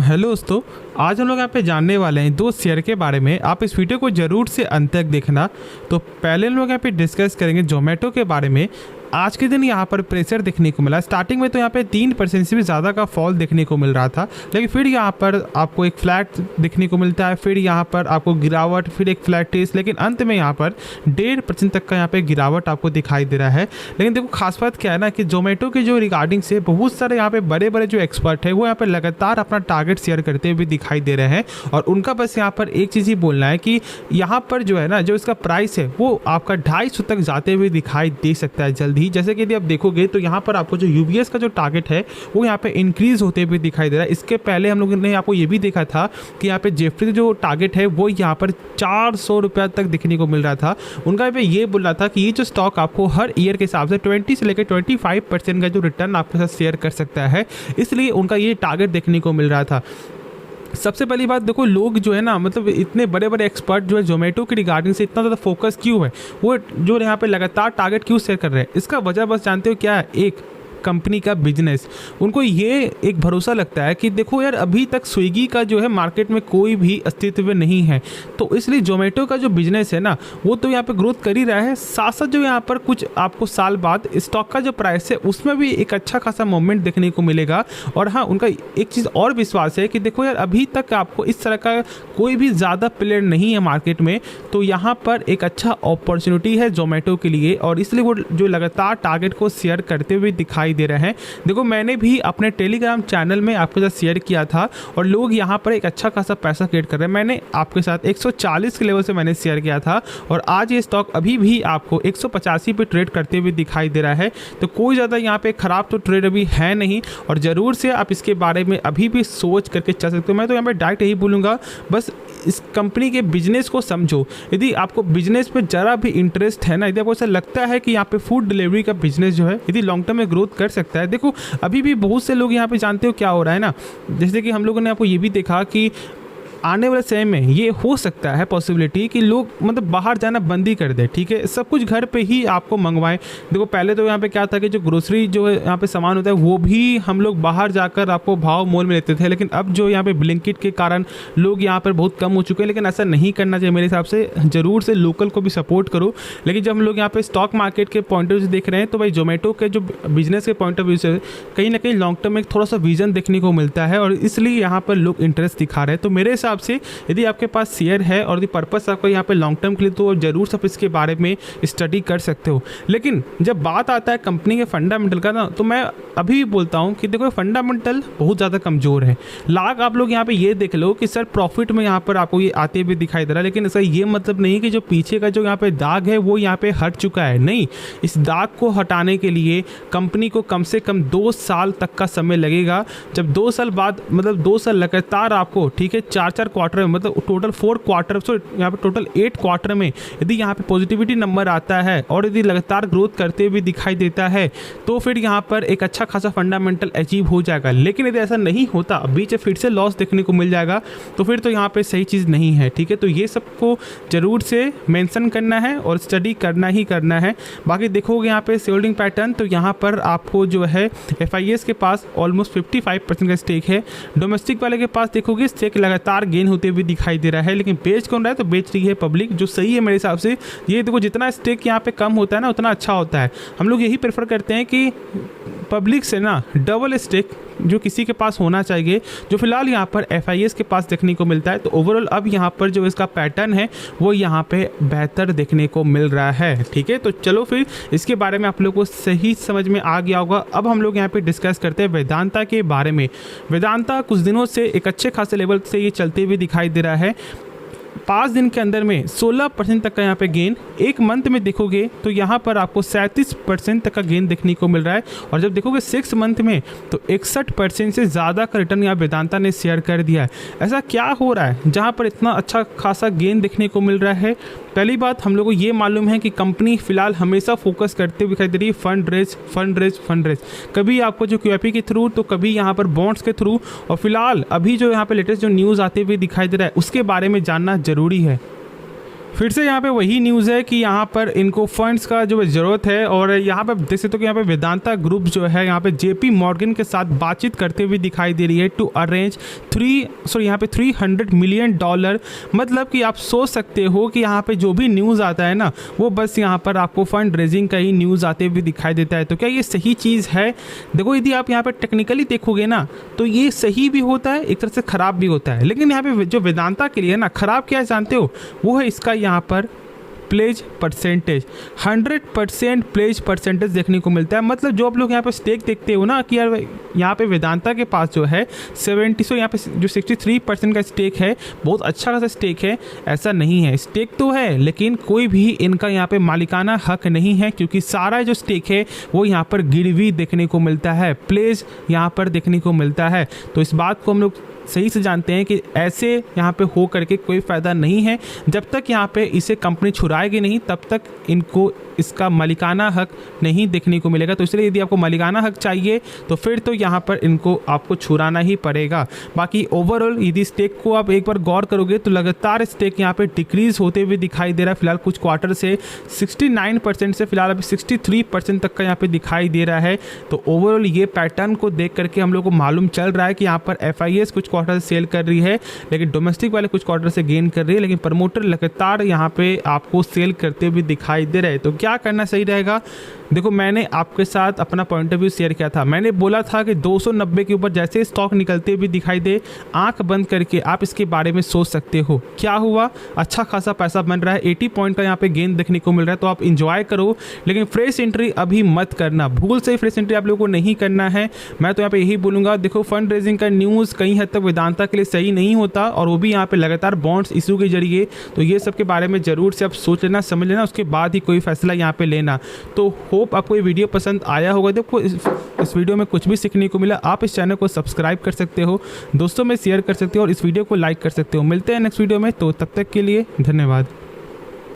Hello दोस्तों, आज हम लोग यहाँ पे जानने वाले हैं दो शेयर के बारे में। आप इस वीडियो को जरूर से अंत तक देखना। तो पहले हम लोग यहाँ पे डिस्कस करेंगे जोमेटो के बारे में। आज के दिन यहाँ पर प्रेशर देखने को मिला। स्टार्टिंग में तो यहाँ पे 3% से भी ज़्यादा का फॉल देखने को मिल रहा था, लेकिन फिर यहाँ पर आपको एक फ्लैट देखने को मिलता है, फिर यहाँ पर आपको गिरावट, फिर एक फ्लैट टेस्ट, लेकिन अंत में यहाँ पर 1.5% तक का यहाँ पे गिरावट आपको दिखाई दे रहा है। लेकिन देखो खास बात क्या है ना कि जोमेटो के जो रिगार्डिंग से बहुत सारे यहाँ पे बड़े बड़े जो एक्सपर्ट है वो यहाँ पर लगातार अपना टारगेट शेयर करते हुए दिखाई दे रहे हैं। और उनका बस यहाँ पर एक चीज़ ही बोलना है कि यहाँ पर जो है ना, जो इसका प्राइस है वो आपका 250 तक जाते हुए दिखाई दे सकता है जल्द ही। जैसे कि यदि आप देखोगे तो यहाँ पर आपको जो यूबीएस का जो टारगेट है वो यहाँ पे इंक्रीज होते हुए दिखाई दे रहा है। इसके पहले हम लोगों ने आपको ये भी देखा था कि यहाँ पे जेफरी जो टारगेट है वो यहाँ पर 400 रुपया तक दिखने को मिल रहा था। उनका पे ये बोल रहा था कि ये जो स्टॉक आपको हर ईयर के हिसाब से 20 से लेकर 25% का जो रिटर्न आपके साथ शेयर कर सकता है, इसलिए उनका ये टारगेट देखने को मिल रहा था। सबसे पहली बात देखो, लोग जो है ना, मतलब इतने बड़े बड़े एक्सपर्ट जो है जोमेटो के रिगार्डिंग से इतना ज़्यादा फोकस क्यों है, वो जो यहाँ पे लगातार टारगेट क्यों शेयर कर रहे हैं, इसका वजह बस जानते हो क्या है? एक कंपनी का बिजनेस। उनको ये एक भरोसा लगता है कि देखो यार, अभी तक स्विगी का जो है मार्केट में कोई भी अस्तित्व नहीं है, तो इसलिए जोमेटो का जो बिजनेस है ना वो तो यहाँ पे ग्रोथ कर ही रहा है। साथ साथ जो यहाँ पर कुछ आपको साल बाद स्टॉक का जो प्राइस है उसमें भी एक अच्छा खासा मूवमेंट देखने को मिलेगा। और हाँ, उनका एक चीज़ और विश्वास है कि देखो यार, अभी तक आपको इस तरह का कोई भी ज़्यादा प्लेयर नहीं है मार्केट में, तो यहाँ पर एक अच्छा अपॉर्चुनिटी है जोमेटो के लिए, और इसलिए वो जो लगातार टारगेट को शेयर करते हुए दिखाई दे रहे हैं। देखो, मैंने भी अपने टेलीग्राम चैनल में आपके साथ शेयर किया था और लोग यहाँ पर एक अच्छा खासा पैसा क्रिएट कर रहे हैं। मैंने आपके साथ 140 के लेवल से मैंने शेयर किया था और आज ये स्टॉक अभी भी आपको 185 पे ट्रेड करते हुए दिखाई दे रहा है। तो कोई ज़्यादा यहाँ पे खराब तो ट्रेड अभी है नहीं, और ज़रूर से आप इसके बारे में अभी भी सोच करके चल सकते हो। मैं तो यहाँ पे डायरेक्ट यही बोलूँगा, बस इस कंपनी के बिजनेस को समझो। यदि आपको बिजनेस में ज़रा भी इंटरेस्ट है ना, यदि आपको ऐसा लगता है कि यहाँ पे फूड डिलीवरी का बिजनेस जो है यदि लॉन्ग टर्म में ग्रोथ कर सकता है, देखो अभी भी बहुत से लोग यहाँ पे जानते हो क्या हो रहा है ना, जैसे कि हम लोगों ने आपको ये भी देखा कि आने वाले समय में ये हो सकता है पॉसिबिलिटी कि लोग मतलब बाहर जाना बंद ही कर दे। ठीक है, सब कुछ घर पे ही आपको मंगवाएं। देखो पहले तो यहाँ पे क्या था कि जो ग्रोसरी जो है यहाँ पे सामान होता है वो भी हम लोग बाहर जाकर आपको भाव मोल में लेते थे, लेकिन अब जो यहाँ पे ब्लिंकिट के कारण लोग यहाँ पर बहुत कम हो चुके हैं। लेकिन ऐसा नहीं करना चाहिए मेरे हिसाब से, ज़रूर से लोकल को भी सपोर्ट करो। लेकिन जब हम लोग यहाँ पे स्टॉक मार्केट के पॉइंट ऑफ व्यू से देख रहे हैं तो भाई जोमेटो के जो बिजनेस के पॉइंट ऑफ व्यू से कहीं ना कहीं लॉन्ग टर्म में थोड़ा सा विजन देखने को मिलता है, और इसलिए यहाँ पर लोग इंटरेस्ट दिखा रहे हैं। तो मेरे हिसाब से यदि आपके पास शेयर है और यदि पर्पस आपका यहाँ पे लॉन्ग टर्म के लिए, तो जरूर सब इसके बारे में स्टडी कर सकते हो। लेकिन जब बात आता है कंपनी के फंडामेंटल का ना, तो मैं अभी भी बोलता हूँ कि देखो फंडामेंटल बहुत ज़्यादा कमज़ोर है। लाग आप लोग यहाँ पे ये देख लो कि सर प्रॉफिट में यहाँ पर आपको ये आते हुए दिखाई दे रहा है, लेकिन ऐसा ये मतलब नहीं कि जो पीछे का जो यहाँ पे दाग है वो यहाँ पे हट चुका है। नहीं, इस दाग को हटाने के लिए कंपनी को कम से कम 2 साल तक का समय लगेगा। जब 2 साल बाद, मतलब 2 साल लगातार आपको, ठीक है, 4 क्वार्टर में, मतलब टोटल 4 क्वार्टर, सो यहाँ पे टोटल 8 क्वार्टर में यदि यहाँ पे पॉजिटिविटी नंबर आता है और यदि लगातार ग्रोथ करते हुए दिखाई देता है, तो फिर यहाँ पर एक अच्छा खासा फंडामेंटल अचीव हो जाएगा। लेकिन यदि ऐसा नहीं होता, बीच में फिर से लॉस देखने को मिल जाएगा, तो फिर तो यहाँ पे सही चीज़ नहीं है। ठीक है, तो ये सबको जरूर से मेंशन करना है और स्टडी करना ही करना है। बाकी देखोगे यहाँ पे होल्डिंग पैटर्न, तो यहाँ पर आपको जो है FIS के पास ऑलमोस्ट 55% का स्टेक है। डोमेस्टिक वाले के पास देखोगे स्टेक लगातार गेन होते हुए दिखाई दे रहा है, लेकिन बेच कौन रहा है? तो बेच रही है पब्लिक, जो सही है मेरे हिसाब से। ये देखो, जितना स्टेक यहाँ पे कम होता है ना उतना अच्छा होता है। हम लोग यही प्रेफर करते हैं कि पब्लिक से ना डबल स्टेक जो किसी के पास होना चाहिए, जो फिलहाल यहाँ पर FIS के पास देखने को मिलता है। तो ओवरऑल अब यहाँ पर जो इसका पैटर्न है वो यहाँ पे बेहतर देखने को मिल रहा है। ठीक है, तो चलो फिर इसके बारे में आप लोग को सही समझ में आ गया होगा। अब हम लोग यहाँ पे डिस्कस करते हैं वेदांता के बारे में। वेदांता कुछ दिनों से एक अच्छे खासे लेवल से ये चलते हुए दिखाई दे रहा है। 5 दिन के अंदर में 16% तक का यहाँ पे गेन, एक मंथ में देखोगे तो यहाँ पर आपको 37% तक का गेन देखने को मिल रहा है, और जब देखोगे 6 मंथ में तो 61% से ज़्यादा का रिटर्न यहाँ वेदांता ने शेयर कर दिया है। ऐसा क्या हो रहा है जहाँ पर इतना अच्छा खासा गेन देखने को मिल रहा है? पहली बात, हम लोगों को ये मालूम है कि कंपनी फिलहाल हमेशा फोकस करते हुए दिखाई दे रही है फंड रेज, कभी आपको जो QIP के थ्रू, तो कभी यहाँ पर बॉन्ड्स के थ्रू, और फिलहाल अभी जो यहाँ पे लेटेस्ट जो न्यूज़ आते हुए दिखाई दे रहा है उसके बारे में जानना जरूरी है। फिर से यहाँ पे वही न्यूज़ है कि यहाँ पर इनको फंड्स का जो ज़रूरत है और यहाँ पे देख सकते हो कि यहाँ पे वेदांता ग्रुप जो है यहाँ पे JP मॉर्गन के साथ बातचीत करते हुए दिखाई दे रही है टू अरेंज यहाँ पे $300 मिलियन। मतलब कि आप सोच सकते हो कि यहाँ पे जो भी न्यूज़ आता है ना वो बस यहाँ पर आपको फंड रेजिंग का ही न्यूज़ आते हुए दिखाई देता है। तो क्या ये सही चीज़ है? देखो यदि आप यहाँ पर टेक्निकली देखोगे ना तो ये सही भी होता है, एक तरह से ख़राब भी होता है। लेकिन यहाँ पे जो वेदांता के लिए ना ख़राब क्या है जानते हो? वो है इसका यहाँ पर प्लेज परसेंटेज। 100% प्लेज परसेंटेज देखने को मिलता है। मतलब जो आप लोग यहाँ पे स्टेक देखते हो ना कि यार यहाँ पे वेदांता के पास जो है 70 यहाँ पे जो 63% का स्टेक है, बहुत अच्छा खासा स्टेक है, ऐसा नहीं है। स्टेक तो है लेकिन कोई भी इनका यहाँ पे मालिकाना हक नहीं है, क्योंकि सारा जो स्टेक है वो यहाँ पर गिरवी देखने को मिलता है, प्लेज यहाँ पर देखने को मिलता है। तो इस बात को हम लोग सही से जानते हैं कि ऐसे यहाँ पे हो करके कोई फ़ायदा नहीं है। जब तक यहाँ पे इसे कंपनी छुड़ाएगी नहीं तब तक इनको इसका मालिकाना हक नहीं देखने को मिलेगा। तो इसलिए यदि आपको मालिकाना हक चाहिए तो फिर तो यहाँ पर इनको आपको छुड़ाना ही पड़ेगा। बाकी ओवरऑल यदि स्टेक को आप एक बार गौर करोगे तो लगातार स्टेक यहाँ पे डिक्रीज़ होते हुए दिखाई दे रहा है। फिलहाल कुछ क्वार्टर से 69% से फिलहाल अभी 63% तक का यहाँ पे दिखाई दे रहा है। तो ओवरऑल ये पैटर्न को देख करके हम लोग को मालूम चल रहा है कि यहाँ पर FIS कुछ क्वार्टर से सेल कर रही है, लेकिन डोमेस्टिक वाले कुछ क्वार्टर से गेन कर रही है, लेकिन प्रमोटर लगातार यहाँ पे आपको सेल करते हुए दिखाई दे रहे हैं। तो क्या करना सही रहेगा? देखो मैंने आपके साथ अपना पॉइंट ऑफ व्यू शेयर किया था। मैंने बोला था कि 290 के ऊपर जैसे स्टॉक निकलते हुए दिखाई दे, आंख बंद करके आप इसके बारे में सोच सकते हो। क्या हुआ? अच्छा खासा पैसा बन रहा है, 80 पॉइंट का यहाँ पे गेन देखने को मिल रहा है। तो आप इंजॉय करो, लेकिन फ्रेश एंट्री अभी मत करना, भूल से फ्रेश एंट्री आप लोगों को नहीं करना है। मैं तो यहाँ पे यही बोलूँगा, देखो फंड रेजिंग का न्यूज़ कहीं हद तक वेदांता के लिए सही नहीं होता, और वो भी यहाँ पे लगातार बॉन्ड्स इशू के जरिए। तो ये सब के बारे में ज़रूर से आप सोच लेना, समझ लेना, उसके बाद ही कोई फैसला यहाँ पे लेना। तो होप आपको ये वीडियो पसंद आया होगा। देखो इस वीडियो में कुछ भी सीखने को मिला, आप इस चैनल को सब्सक्राइब कर सकते हो, दोस्तों में शेयर कर सकते हो और इस वीडियो को लाइक कर सकते हो। मिलते हैं नेक्स्ट वीडियो में, तो तब तक के लिए धन्यवाद।